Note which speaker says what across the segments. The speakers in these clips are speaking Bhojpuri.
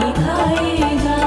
Speaker 1: ही खाएगा।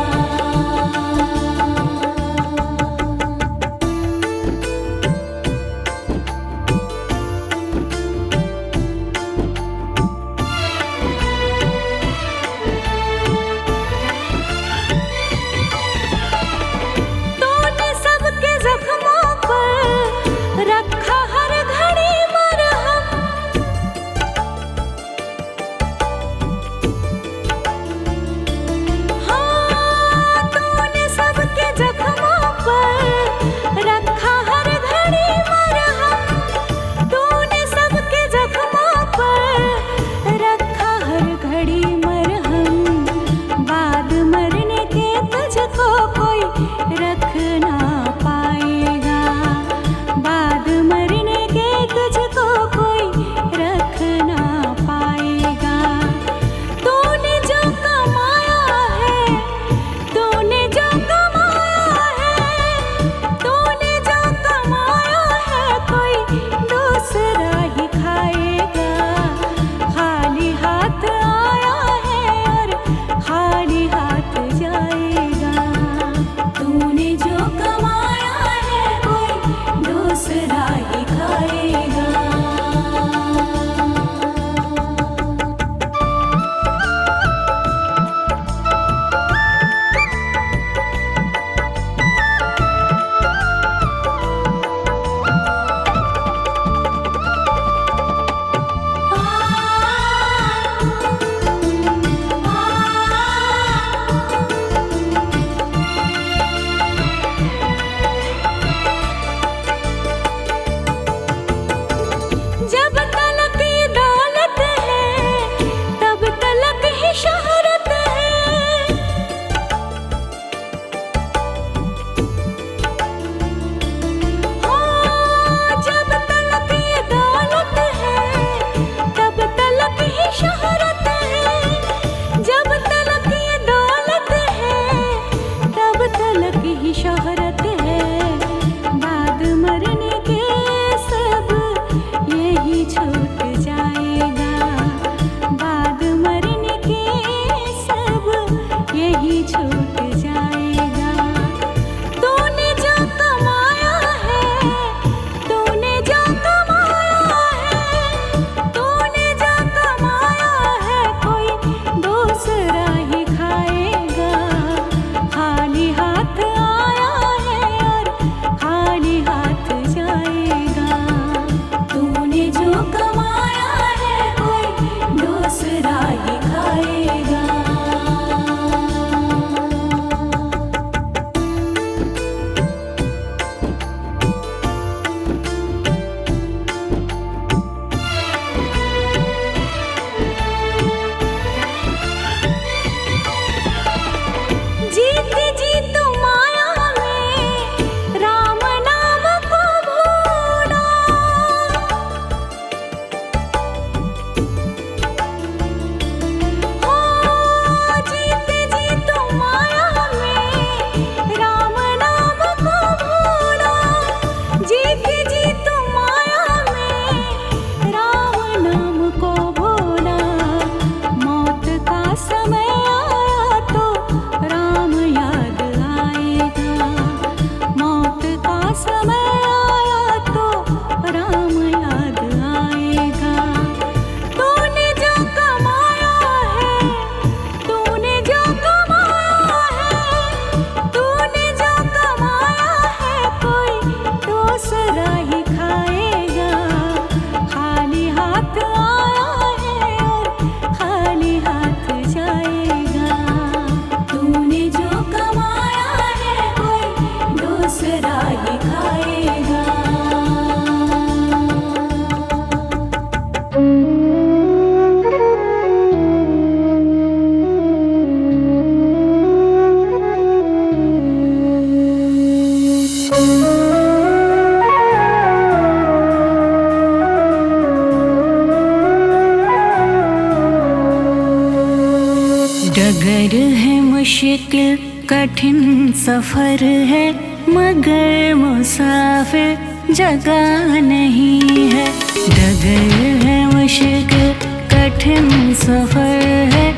Speaker 2: डगर है मुश्किल कठिन सफर है, मगर मुसाफिर जगह नहीं है। डगर है मुश्किल कठिन सफर है,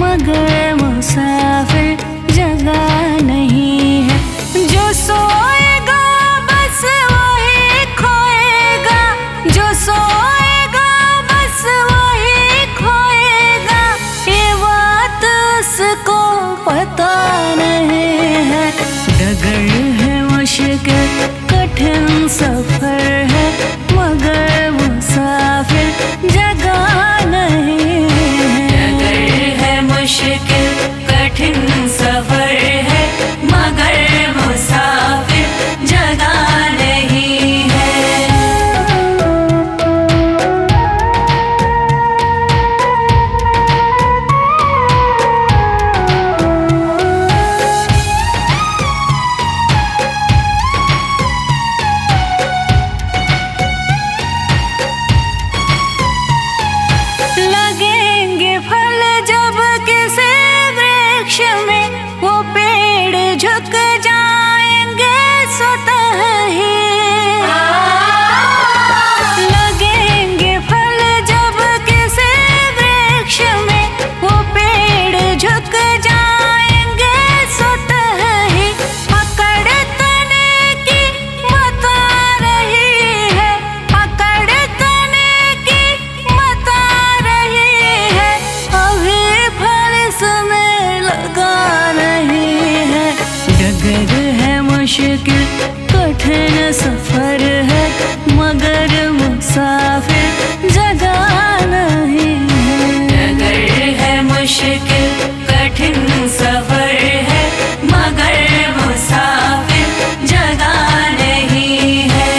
Speaker 2: मगर मुसाफिर जगह नहीं है। जो सोएगा बस वही खोएगा, जो सोएगा बस वही खोएगा, ये बात उसको पता नहीं है। डगर है मुश्किल कठिन सफर है, मगर मुसाफिर जगह नहीं है। डगर है मुश्किल कठिन सफर है, मगर मुसाफिर जगह नहीं है। लगेंगे फल जब किसी वृक्ष में, वो पेड़ झुक जाएंगे स्वतः ही। लगेंगे फल जब किसी वृक्ष में, वो पेड़ झुक जाएंगे स्वतः ही। पकड़ तने की बता रही है, पकड़ तने की बता रही है, अभी फल इसमें लगा नहीं है। डगर है मुश्किल कठिन सफर है, मगर मुसाफिर जगह नहीं है। डगर है मुश्किल कठिन सफर है, मगर मुसाफिर जगह नहीं है।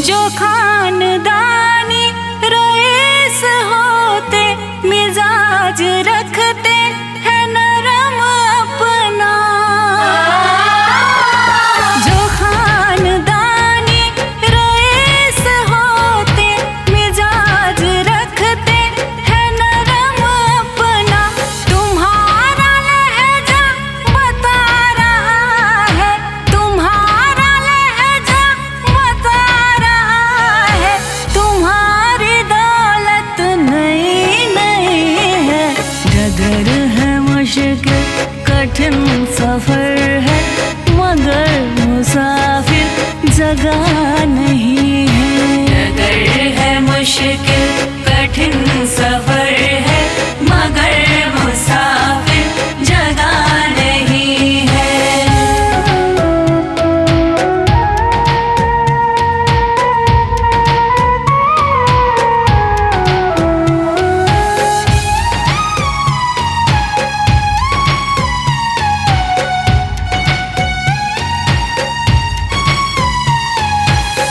Speaker 2: जो खानदानी रईस होते, मिजाज रखते हैं नरम अपना। जो खानदानी रईस होते, मिजाज रखते हैं नरम अपना। तुम्हारा लहजा बता रहा है, तुम्हारा लहजा बता रहा है, तुम्हारी दौलत नई नहीं है। डगर है मुश्किल कठिन सफर है, मगर मुसाफिर जगह नहीं है। डगर है मुश्किल कठिन सफर है, मगर मुसाफिर जगह नहीं है।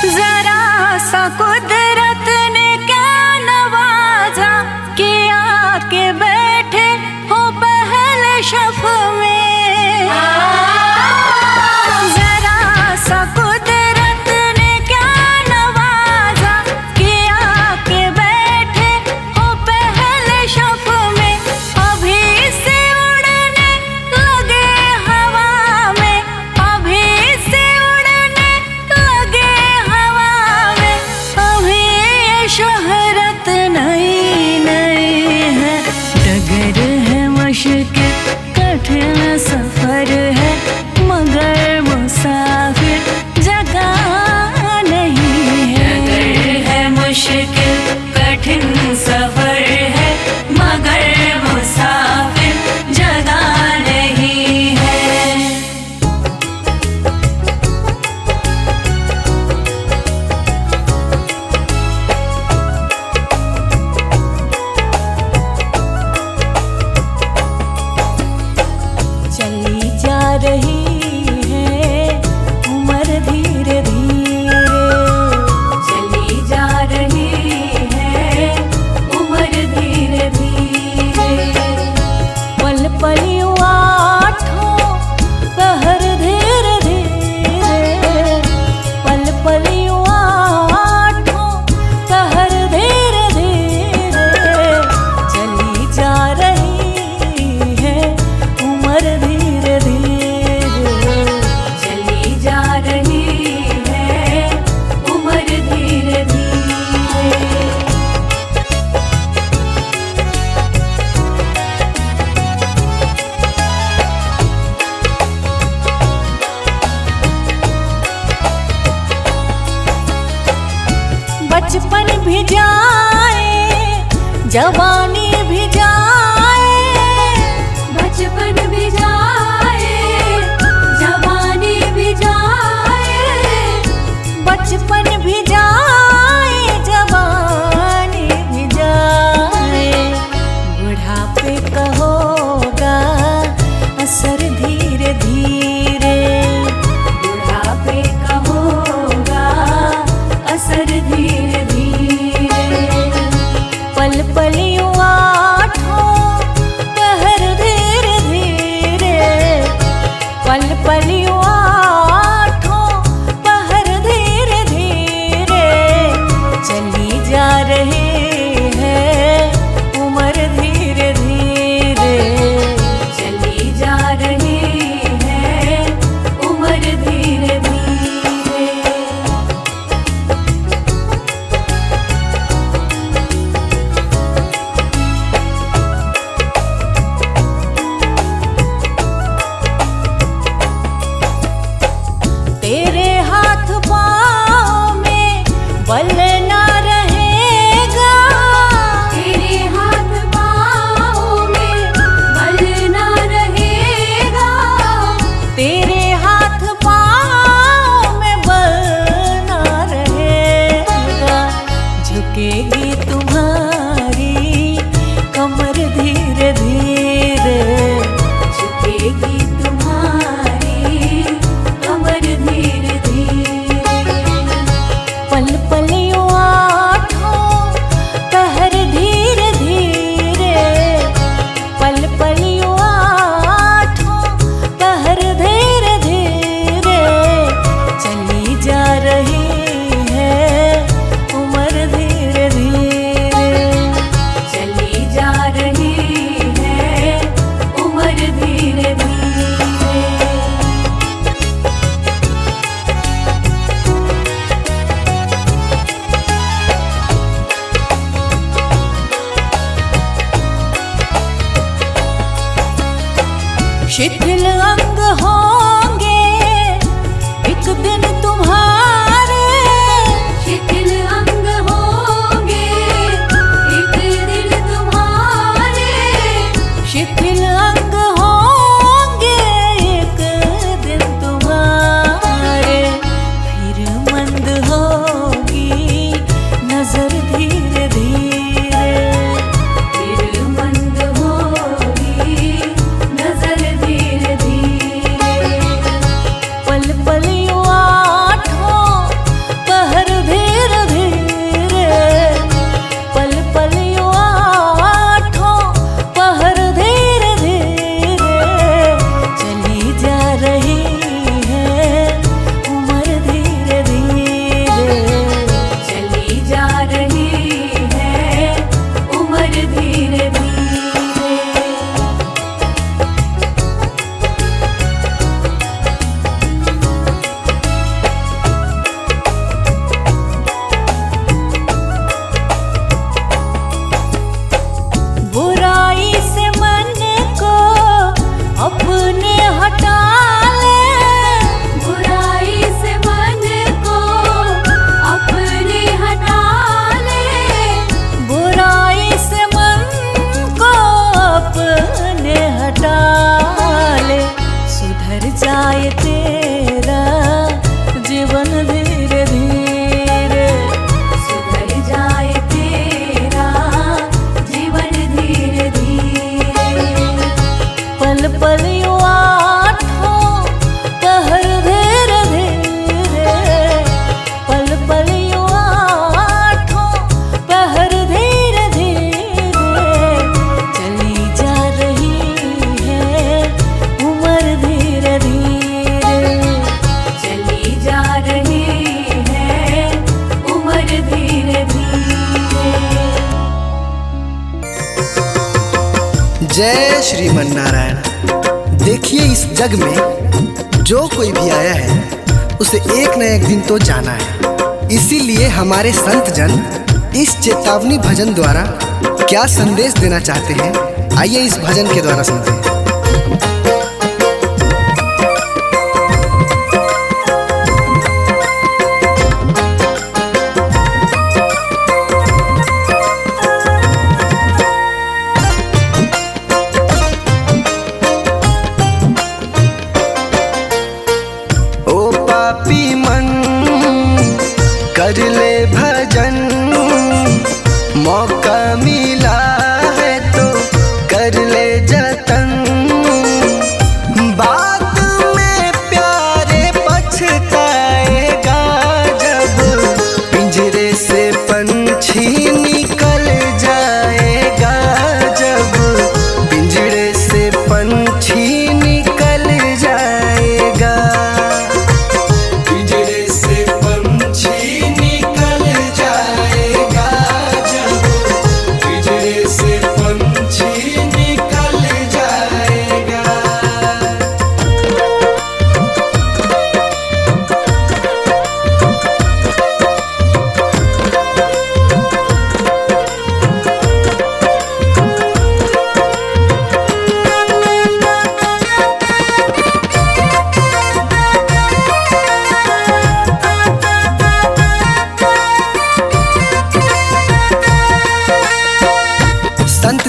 Speaker 2: जरा सा कुदरत ने क्या नवाजा, किया के बैठे हो पहले शफ में। जरा सा कुदरत ने क्या नवाजा, किया के बैठे हो पहले शफ में। अभी से उड़ने लगे हवा में, अभी से उड़ने लगे हवा में, अभी ये शोहरत नई नई है। जवानी भी जाए, बचपन भी जाए, जवानी भी जाए, बचपन भी जाए, जवानी भी जाए। बुढ़ापे का होगा असर धीरे धीरे, बुढ़ापे का होगा असर धीरे धीरे। पल पल यूं आठों पहर धीरे धीरे, पल पल यूं आठों पहर धीरे धीरे। चली जा रही है उम्र धीरे धीरे, चली जा रही है उम्र धीरे धीरे। तेरे हाथ पाँव में बल ना रहेगा, तेरे हाथ पाँव में बल ना रहेगा, तेरे हाथ पाँव में बल ना रहेगा। झुकेगी तुम्हारी कमर धीरे धीरे, झुकेगी तुम्हारी कमर धीरे धीरे। पल पल यूं आठों पहर धीरे धीरे, पल पल यूं आठों पहर धीरे धीरे। चली जा रही है उम्र धीरे धीरे, चली जा रही है उम्र धीरे धीरे। शिथिल अंग होंगे एक दिन तुम्हारे, शिथिल अंग होंगे एक दिन तुम्हारे, शिथिल अंग होंगे एक दिन तुम्हारे। फिर मंद होगी नजर धीरे धीरे, फिर मंद होगी नजर धीरे धीरे। पल पल यूं आठों पहर धीरे धीरे, पल पल यूं आठों पहर धीरे धीरे। चली जा रही है उम्र धीरे धीरे, चली जा रही है उम्र धीरे धीरे। बुराई से मन को अपने हटा ले, बुराई से मन को अपने हटा ले, बुराई से मन को अपने हटा ले। सुधर जाए तेरा जीवन धीरे धीरे, सुधर जाए तेरा जीवन धीरे धीरे। पल पल यूं आठों पहर धीरे धीरे, पल पल यूं आठों पहर धीरे धीरे। चली जा रही है उम्र धीरे धीरे, चली जा रही है उम्र धीरे धीरे।
Speaker 1: जय श्रीमन नारायण। देखिए इस जग में जो कोई भी आया है उसे एक न एक दिन तो जाना है। इसीलिए हमारे संत जन इस चेतावनी भजन द्वारा क्या संदेश देना चाहते हैं, आइए इस भजन के द्वारा सुनते हैं।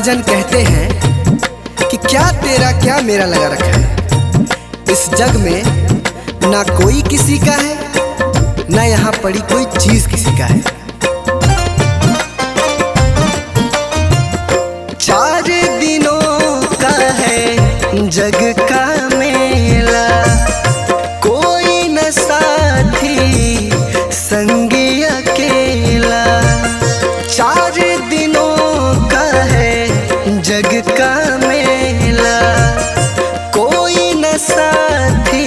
Speaker 1: जन कहते हैं कि क्या तेरा क्या मेरा लगा रखा है। इस जग में ना कोई किसी का है, ना यहाँ पड़ी कोई चीज किसी का है। 4 दिनों का है जग का मेला, कोई न साथी संगी अकेला। 4 दिनों का है जग का मेला, कोई न साथी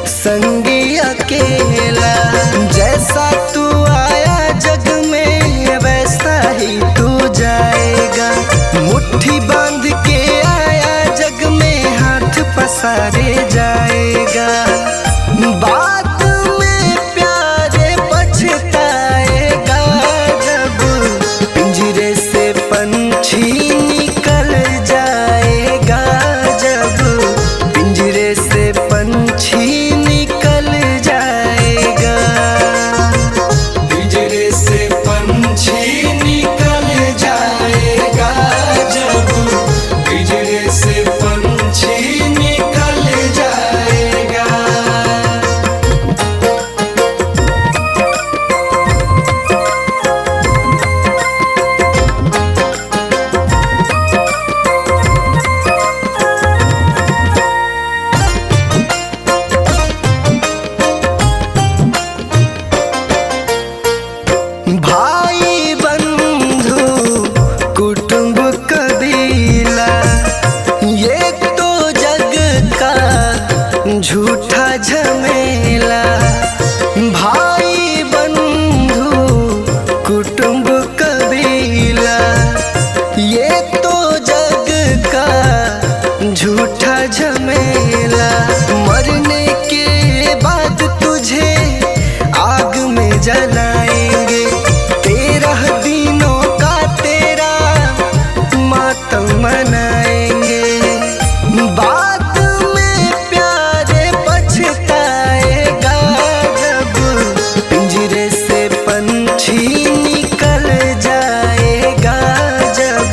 Speaker 1: संगी अकेला। जैसा तू आया जग में वैसा ही तू जाएगा, मुट्ठी बांध के आया जग में हाथ पसारे जाएगा। बाद में प्यारे पछताएगा जब पिंजरे से पंछी निकल जाएगा, जब पिंजरे से पंछी निकल जाएगा। पिंजरे से पंछी निकल जाएगा, जब पिंजरे से पंछी निकल जाएगा। भाई बंधु कुटुंब कबीला, ये तो जग का झूठा झमेला। भाई बंधु कुटुंब कबीला, ये तो जग का झूठा झमेला। मरने के बाद तुझे आग में जलाएंगे, 13 दिनों का तेरा मातम मनाएंगे। बाद में प्यारे पछताएगा जब पिंजरे से पंछी निकल जाएगा, जब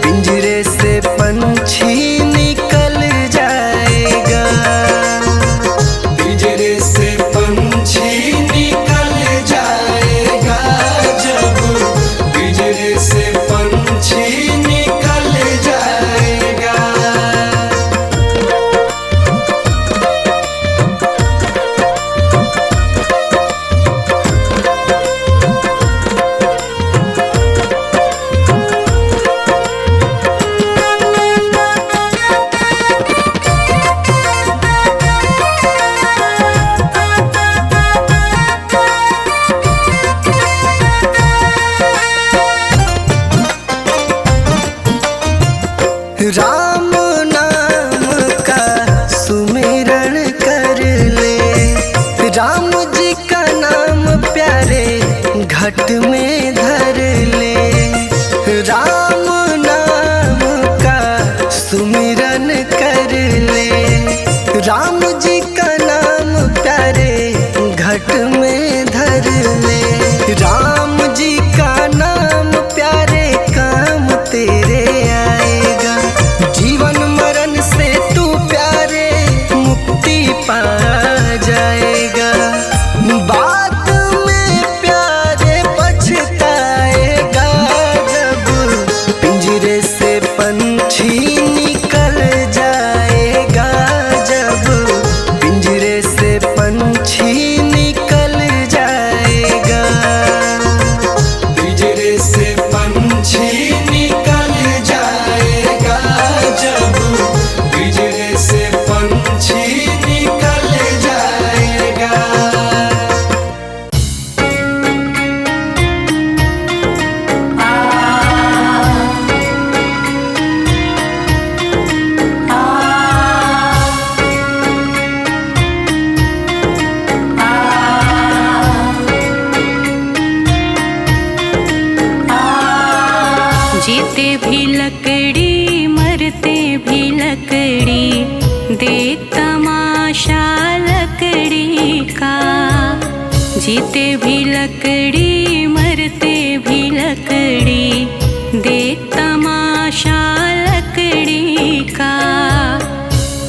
Speaker 1: पिंजरे से पंछी निकल जाएगा। पिंजरे से पंछी निकल जाएगा, जब पिंजरे से पंछी निकल जाएगा। राम नाम का सुमिरन कर ले, राम जी का नाम प्यारे घट में धर ले। राम नाम का सुमिरन कर ले, राम जी का नाम प्यारे घट में धर ले। राम जी का नाम प्यारे काम तेरे आएगा, जीवन मरण से तू प्यारे मुक्ति पा जाएगा। बाद में प्यारे पछताएगा जब पिंजरे से पंछी निकल जाएगा, जब पिंजरे से पंछी निकल जाएगा। पिंजरे से पंछी निकल जाएगा, जब पिंजरे से पंछी निकल जाएगा।
Speaker 2: जीते भी लकड़ी मरते भी लकड़ी, देख तमाशा लकड़ी का। जीते भी लकड़ी मरते भी लकड़ी, देख तमाशा तमाशा लकड़ी का।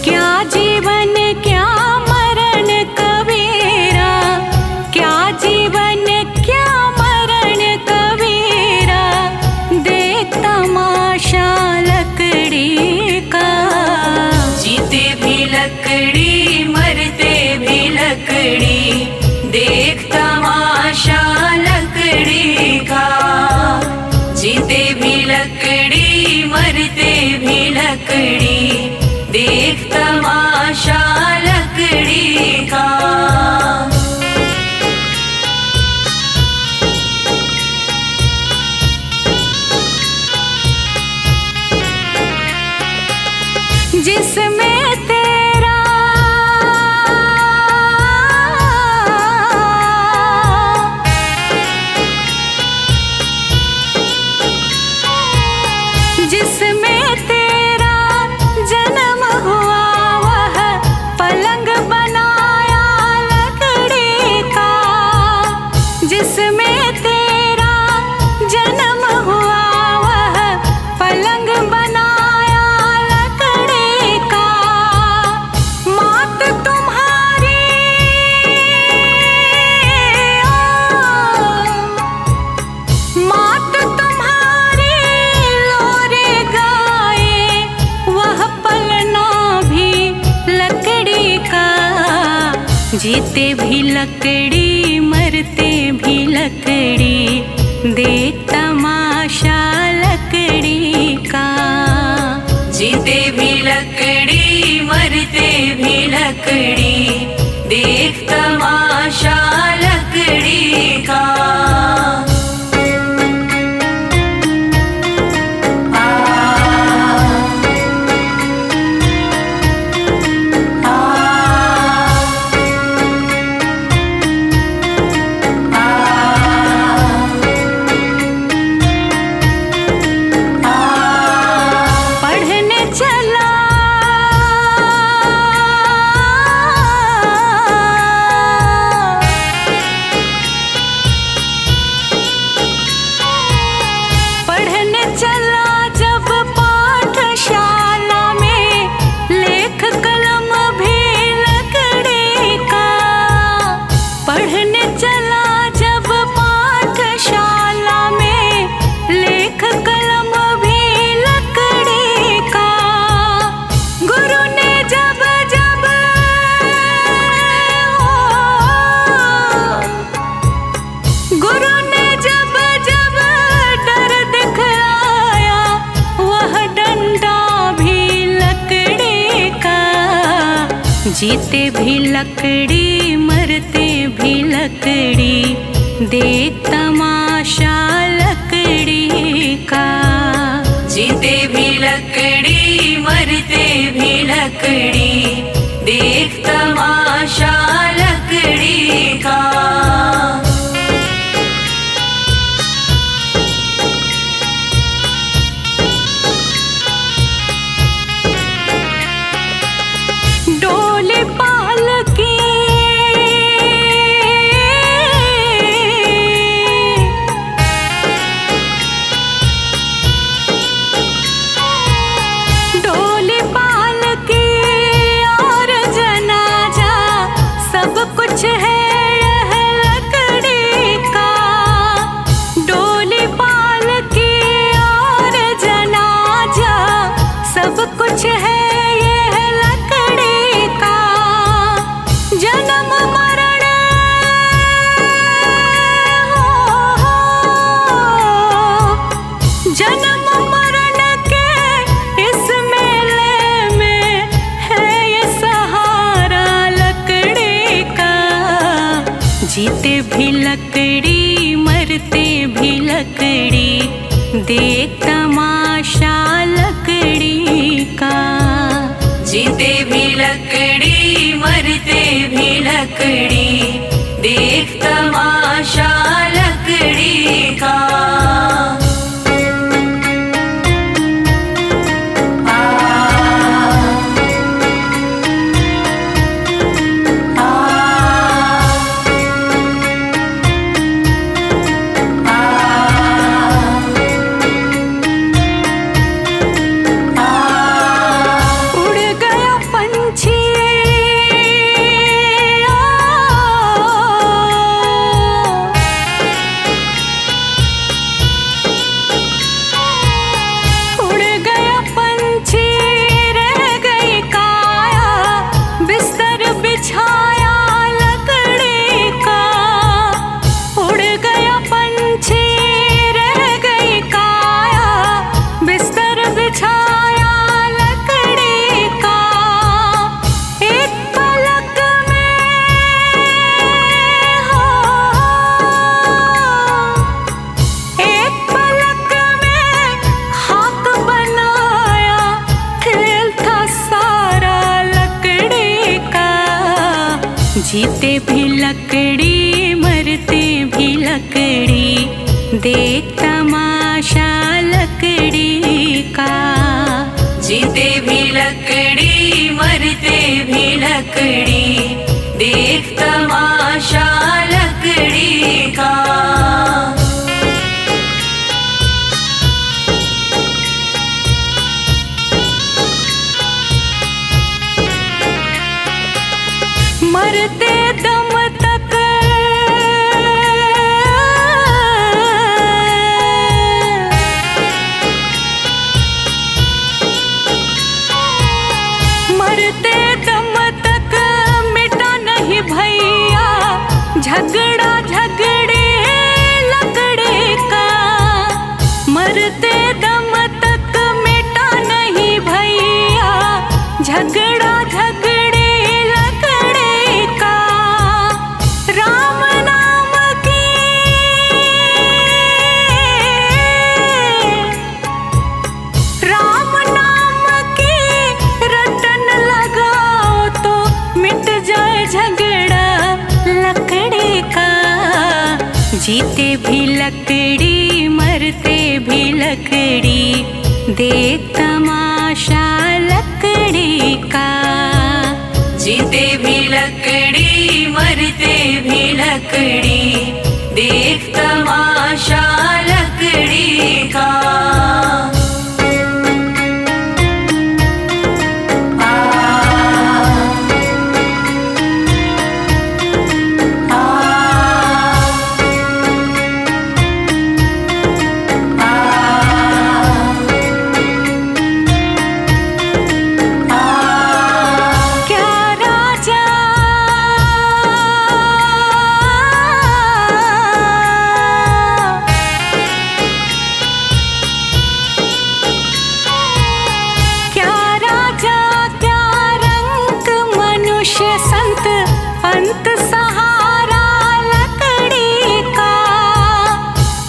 Speaker 2: क्या जीवन क्या मरण कबीरा, क्या जीवन क्या मरण कबीरा, देख तमाशा लकड़ी का। जीते भी लकड़ी मरते भी लकड़ी, देख तमाशा लकड़ी का। जीते भी लकड़ी मरते भी लकड़ी, देख तमाशा लकड़ी का। जिसमें तेरा जिसमें तेरा जन्म हुआ, वह पलंग बनाया लकड़ी का। जिसमें तेरा जन्म हुआ, वह पलंग बनाया लकड़ी का। मात तुम्हारी मात तुम्हारी लोरे गाए, वह पलना भी लकड़ी का। जीते भी लकड़ी मरते भी लकड़ी, देख तमाशा लकड़ी का। जीते भी लकड़ी मरते भी लकड़ी, देख तमाशा लकड़ी का। पढ़ने चला पढ़ने चला जब पाठशाला में, लेख कलम भी लकड़ी का। पढ़ने चला जब पाठशाला में, लेख कलम भी लकड़ी का। गुरु ने जब जब गुरु ने जब जब डर दिखलाया, वह डंडा भी लकड़ी का। जीते भी लकड़ी मरते भी लकड़ी, देख तमाशा लकड़ी का। जीते भी लकड़ी मरते भी लकड़ी, देख तमाशा लकड़ी का। डोली पालकी डोली पालकी और जनाजा, सब कुछ है यह लकड़ी का। डोली पालकी और जनाजा, सब कुछ है यह लकड़ी का। जन्म मरण जन्म मरण के इस मेले में है ये सहारा लकड़ी का। जीते भी लकड़ी मरते भी लकड़ी, देख तमाशा लकड़ी का। जीते भी लकड़ी मरते भी लकड़ी, देख तमाशा लकड़ी का। जीते भी लकड़ी मरते भी लकड़ी, देख तमाशा लकड़ी का। जीते भी लकड़ी मरते भी लकड़ी, देख तमाशा लकड़ी का। मरते दम तक मरते दम तक मिटा नहीं भैया झगड़ा झगड़े लकड़े का। मरते दम तक मिटा नहीं भैया झगड़ा झगड़े लकड़े का। राम नाम की राम नाम की रटन लगाओ तो मिट जाए झगड़ा लकड़ी का। जीते भी लकड़ी मरते भी लकड़ी, देख तमाशा लकड़ी का। जीते भी लकड़ी मरते भी लकड़ी, देख तमाशा लकड़ी का। अंत सहारा लकड़ी का।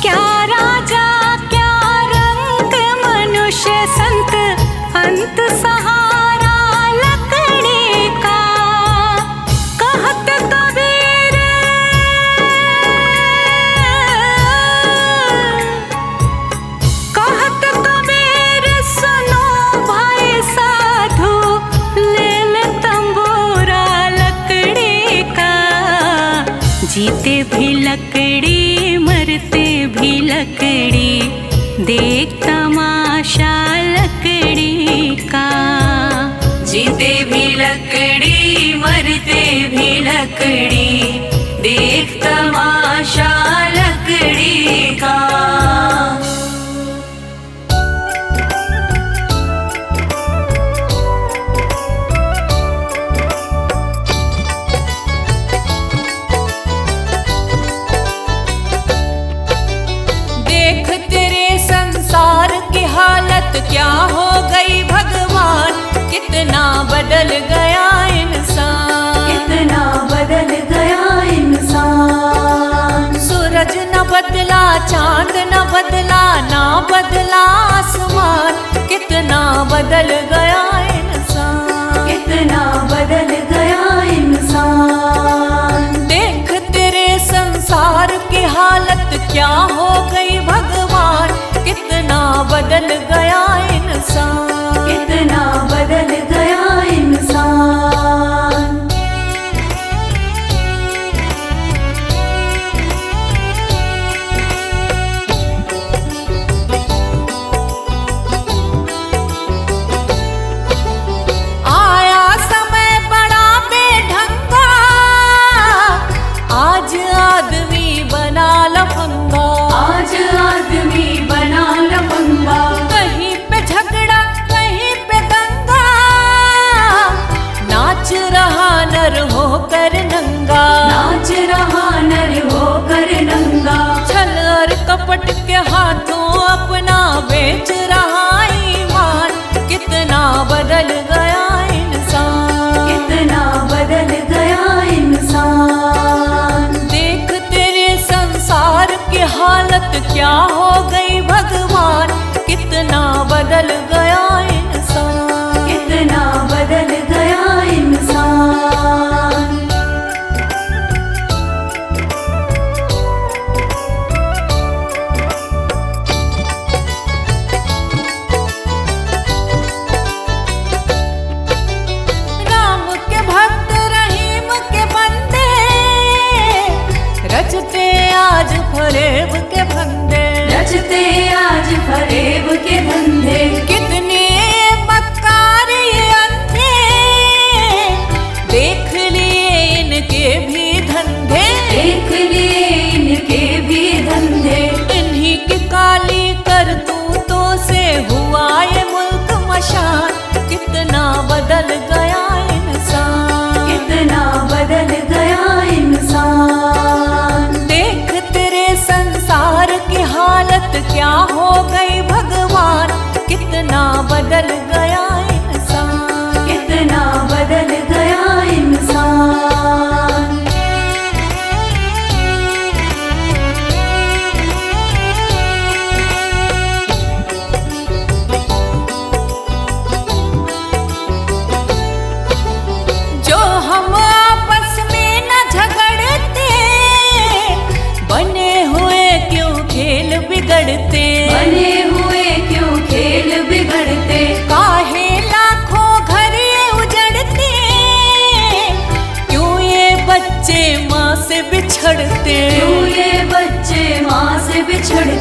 Speaker 2: क्या राजा क्या रंग मनुष्य संत, अंत सहारा लकड़ी का। कहत कबीर कहत कबीर सुनो भाई साधु, ले ले तंबूरा लकड़ी का। जीते भी लकड़ी मरते भी लकड़ी, देख तमाशा लकड़ी का। जीते भी लकड़ी मरते भी लकड़ी, देख तमाशा लकड़ी का। हालत क्या हो गई भगवान, कितना बदल गया इंसान, कितना बदल गया इंसान। सूरज न बदला चांद न बदला, ना बदला आसमान, कितना बदल गया इंसान, कितना बदल गया इंसान। देख तेरे संसार की हालत क्या हो गई भगवान, कितना बदल गया इंसान, कितना बदल गया इंसान। आया समय बड़ा बेढंगा, आज आदमी बना लफंगा, आज आदमी बना लफंगा। कहीं पे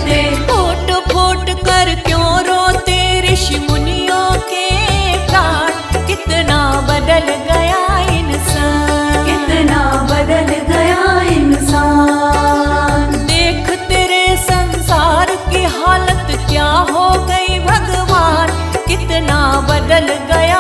Speaker 2: रोते, फूट फूट कर क्यों रोते ऋषि मुनियों के प्राण। कितना बदल गया इंसान, कितना बदल गया इंसान। देख तेरे संसार की हालत क्या हो गई भगवान, कितना बदल गया